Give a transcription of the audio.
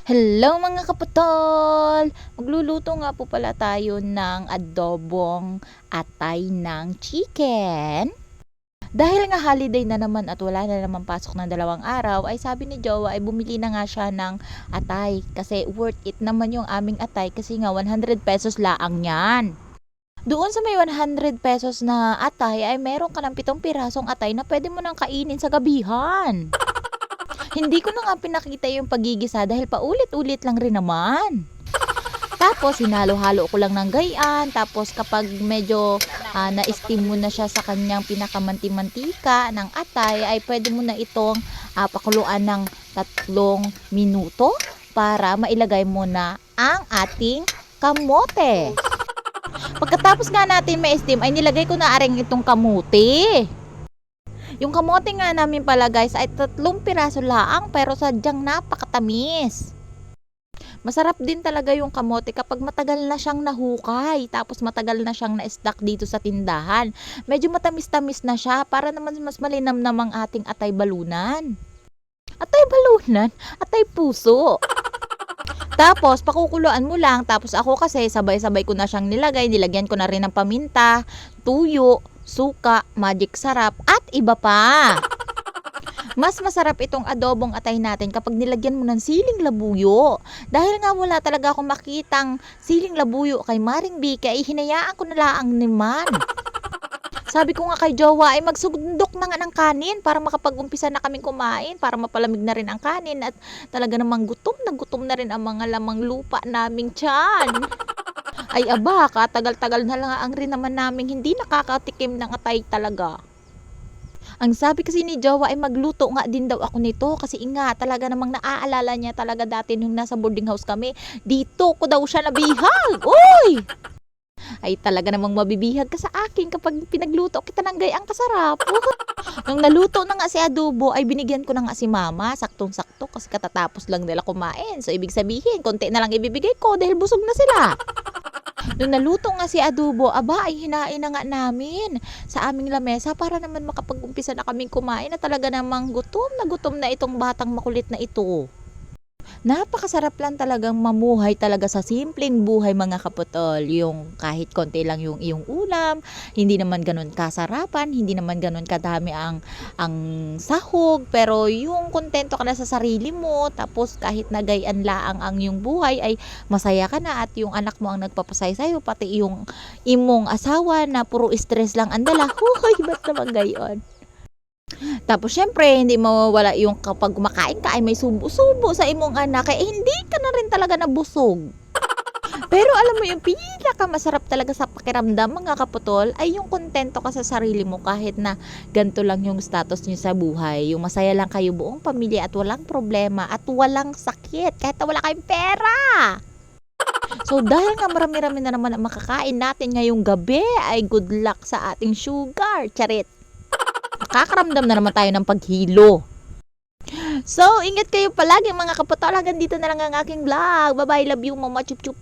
Hello mga kapatol! Magluluto nga po pala tayo ng adobong atay ng chicken. Dahil nga holiday na naman at wala na naman pasok ng 2 araw, ay sabi ni Jowa ay bumili na nga siya ng atay. Kasi worth it naman yung aming atay kasi nga 100 pesos laang yan. Doon sa may 100 pesos na atay ay meron ka ng 7 pirasong atay na pwede mo nang kainin sa gabihan. Hindi ko na nga pinakita yung pagigisa dahil paulit-ulit lang rin naman. Tapos hinalo-halo ko lang ng gayaan. Tapos kapag medyo na-steam mo na siya sa kanyang pinakamanti-mantika ng atay, ay pwede mo na itong pakuluan ng 3 minuto para mailagay mo na ang ating kamote. Pagkatapos nga natin ma-steam ay nilagay ko na aring itong kamote. Yung kamote nga namin pala guys ay 3 piraso laang pero sadyang napakatamis. Masarap din talaga yung kamote kapag matagal na siyang nahukay tapos matagal na siyang na-stock dito sa tindahan. Medyo matamis-tamis na siya para naman mas malinam namang ating atay balunan. Atay balunan? Atay puso. Tapos pakukuluan mo lang, tapos ako kasi sabay-sabay ko na siyang nilagay, nilagyan ko na rin ng paminta, tuyo, suka, magic sarap at iba pa. Mas masarap itong adobong atay natin kapag nilagyan mo ng siling labuyo. Dahil nga wala talaga akong makitang siling labuyo kay Maring Bika, ay hinayaan ko na laang naman. Sabi ko nga kay Jowa ay magsundok na nga ng kanin para makapag-umpisa na kaming kumain, para mapalamig na rin ang kanin at talaga namang gutom na rin ang mga lamang lupa naming tiyan. Ay aba, katagal-tagal na lang ang rin naman naming hindi nakakatikim ng atay talaga. Ang sabi kasi ni Jowa ay magluto nga din daw ako nito kasi nga talaga namang naaalala niya talaga dati nung nasa boarding house kami. Dito ko daw siya nabihag. Uy! Ay talaga namang mabibihag ka sa akin kapag pinagluto kita ng gayang kasarap. Nung naluto na nga si adobo ay binigyan ko na nga si mama, saktong-sakto kasi katatapos lang nila kumain. So ibig sabihin, konti na lang ibibigay ko dahil busog na sila. Nung naluto nga si adobo, aba ay hinain na nga namin sa aming lamesa para naman makapag-umpisa na kaming kumain na talaga namang gutom na itong batang makulit na ito. Napakasarap lang talagang mamuhay talaga sa simpleng buhay mga kaputol. Yung kahit konti lang yung iyong ulam, hindi naman ganun kasarapan, hindi naman ganun kadami ang sahog, pero yung kontento ka na sa sarili mo, tapos kahit nagayan laang ang yung buhay ay masaya ka na at yung anak mo ang nagpapasaya sa'yo, pati yung imong asawa na puro stress lang ang dala. Huy, ba't naman gayon? Tapos syempre, hindi mawawala yung kapag kumakain ka ay may subo-subo sa imong anak, kaya hindi ka na rin talaga nabusog. Pero alam mo yung pinakamasarap talaga sa pakiramdam mga kaputol ay yung kontento ka sa sarili mo kahit na ganito lang yung status niyo sa buhay. Yung masaya lang kayo buong pamilya at walang problema at walang sakit kahit na wala kayong pera. So dahil nga marami-rami na naman ang makakain natin ngayong gabi ay good luck sa ating sugar. Charit. Nakakaramdam na naman tayo ng paghilo. So, ingat kayo palagi mga kapatol. Hanggang dito na lang ang aking vlog. Bye-bye. Love you, mama. Chup-chup.